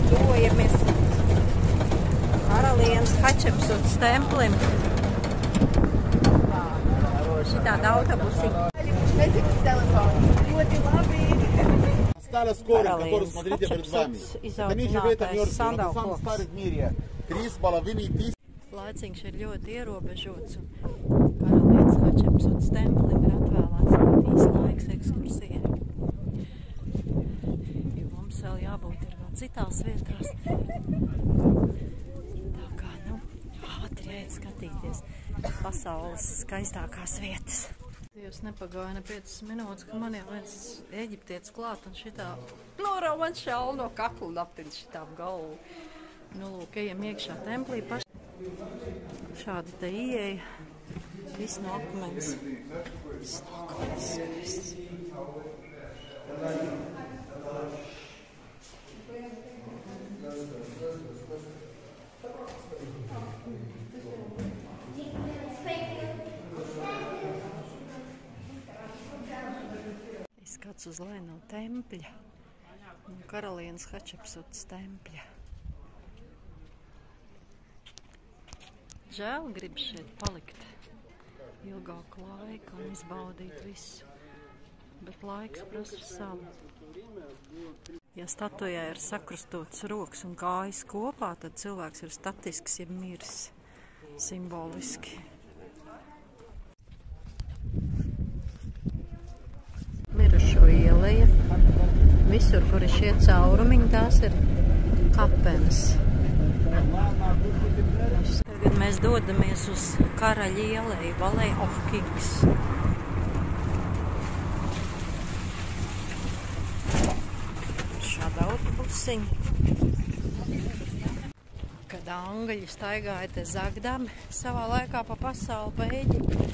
Tuvojamies Karalienes Hačepsutas templim. Šitāda autobusiņa. Стала скоро, которую смотрите перед вами. Они живут в Нью-Йорке, но сам старый в мире. 3,5 тысячи. Laiciņš ir ļoti ierobežots, un Karalienes Hačepsutas templim ir atvēlēts ļoti īs laiks ekskursijai. Jo mums vēl jābūt ir vēl citās vietās. Tā kā, ātri jāiet skatīties pasaules skaistākās vietas. Jūs nepagāja ne 5 minūtes, ka man jau viens eģiptietis klāt un šitā norauj man šaulu no kakla un aptin šitām galvu. Lūk, ejam iekšā templī paši. Šāda te ieeja, viss no akmens. Viss no akmens skaists. Izskats uz leju no tempļa, no Karalienes Hačepsutas tempļa. Žēl grib šeit palikt ilgāku laiku un izbaudīt visu, bet laiks prasa savu. Ja statujā ir sakrustots rokas un kājas kopā, tad cilvēks ir statisks, jeb miris simboliski. Mirušo ieleja. Visur, kur ir šie caurumiņi, tās ir kapenes. Tagad mēs dodamies uz Karaļa ieleju, Valley of Kings. Šāda autobusiņa. Kad angļi staigāja te zagdami savā laikā pa pasauli, pa Eģipti,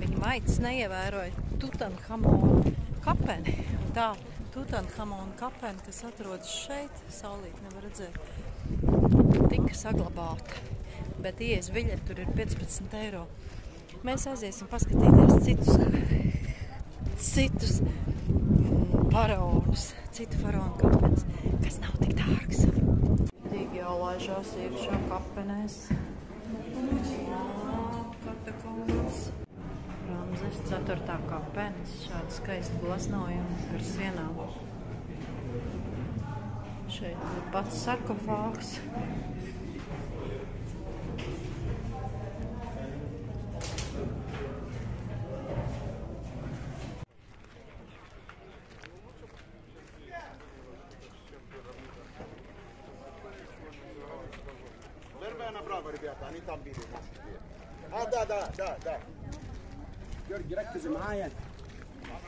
viņa maitas neievēroja Tutanhamona kapeni. Un tā Tutanhamona kapeni, kas atrodas šeit, saulīt nevar redzēt, tika saglabāta. Bet ieejas biļeti tur ir 15 eiro. Mēs aiziesim paskatīties citus faraonus, citu faraonu kapenes, kas nav tik dārgs. Tīgi jau laižās iekšā kapenēs. Katakombas. Ramzes 4. kapenes, šādi skaisti glaznojumi par sienām. Šeit ir pats sarkofāgs. Направо, ребята, они там видят. Да. Георгий, ركز معايا.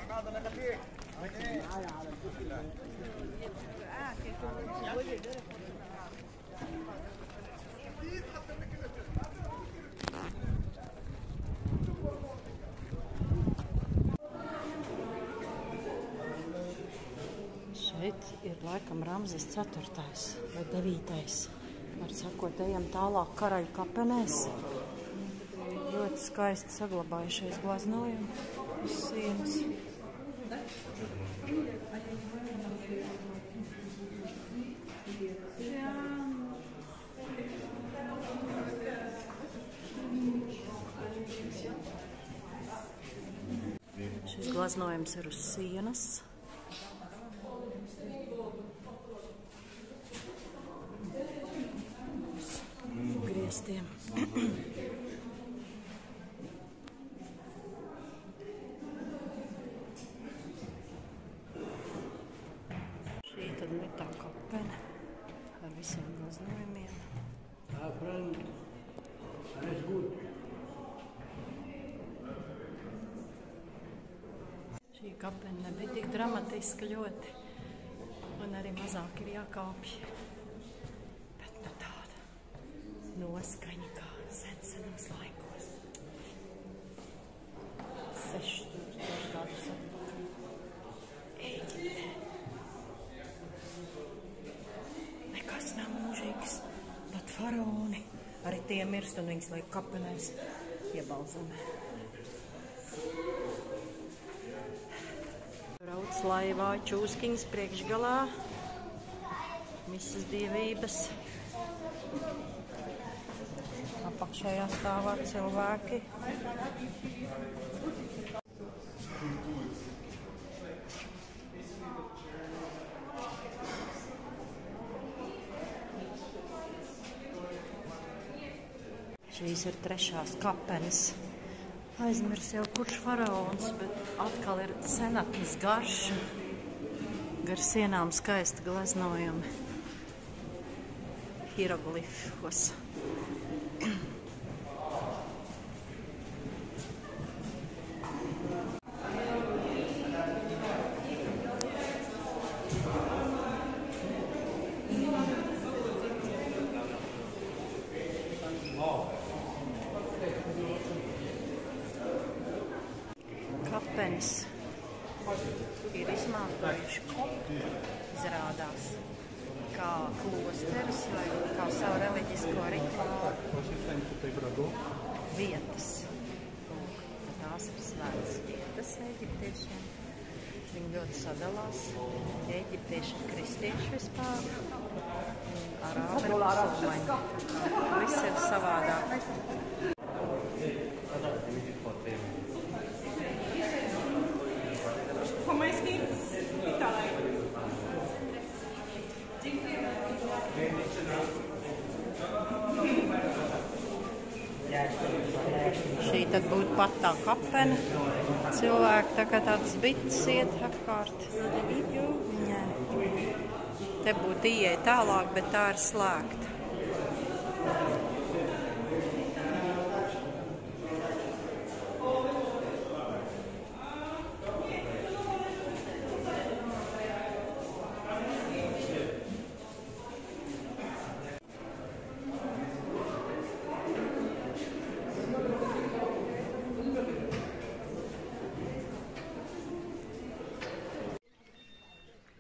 هذا انا خفيف. ركز معايا على الكرسي. Šeit ir laikam Ramzes 4. vai 9. Var sakot, ejam tālāk karaļu kapenēs. Ļoti skaisti saglabājušies glaznojumi uz sienas. Šis glaznojums ir uz sienas. Griestiem. Šī tad ir tā kapene ar visiem glaznojumiem. Šī kapene nebija tik dramatiska ļoti, un arī mazāk ir jākāpj. Noskaņa kā senos laikos. 6000 gadus atpakaļ. Eģipte. Nekas nav mūžīgs, pat faraoni. Arī tie mirst un viņas liek kapenēs iebalzamē. Brauc laivā Čūskiņas priekšgalā. Visas dievības. Apakšējā stāvā cilvēki. Šīs ir trešās kapenes. Aizmirs jau kurš faraons, bet atkal ir senatnes garša. Gar sienām skaisti gleznojumi. Hieroglifos. Kapenes ir izmantojuši koku, izrādās, kā klosterus vai kā savu reliģisko rituālu vietas. Tās ir svētas vietas eģiptiešiem. Viņi ļoti sadalās. Eģiptieši ir kristieši vispār, arābi ir musulmaņi. Viss ir savādāk. Šī tad būtu pat tā kapene. Cilvēki tā kā tādas bites iet apkārt. Te būtu ieeja tālāk, bet tā ir slēgta.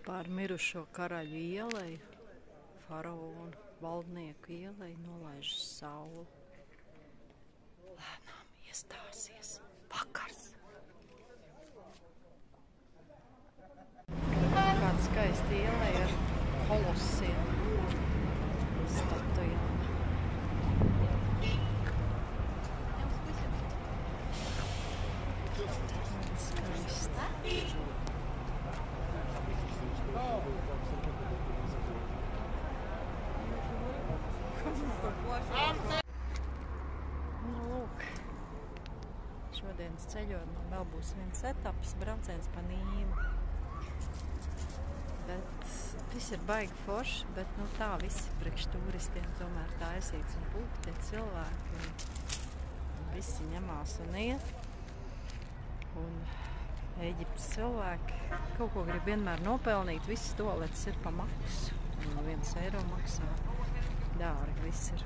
Pār mirušo karaļu ielai, faraonu valdnieku ielai nolaiž saule. Lēnām iestāsies vakars. Kāda skaista ielai ar kolosiem statujām. Lūk, šodienas ceļojumā vēl būs viens etaps, brauciens pa Nīlu. Bet viss ir baigi forši, bet nu tā visi priekš turistiem tomēr taisīts un pulkti cilvēki. Un visi ņemās un iet. Un Eģiptes cilvēki kaut ko grib vienmēr nopelnīt, visas toaletes ir pa maksu. Un 1 eiro maksā. Dārgi viss ir.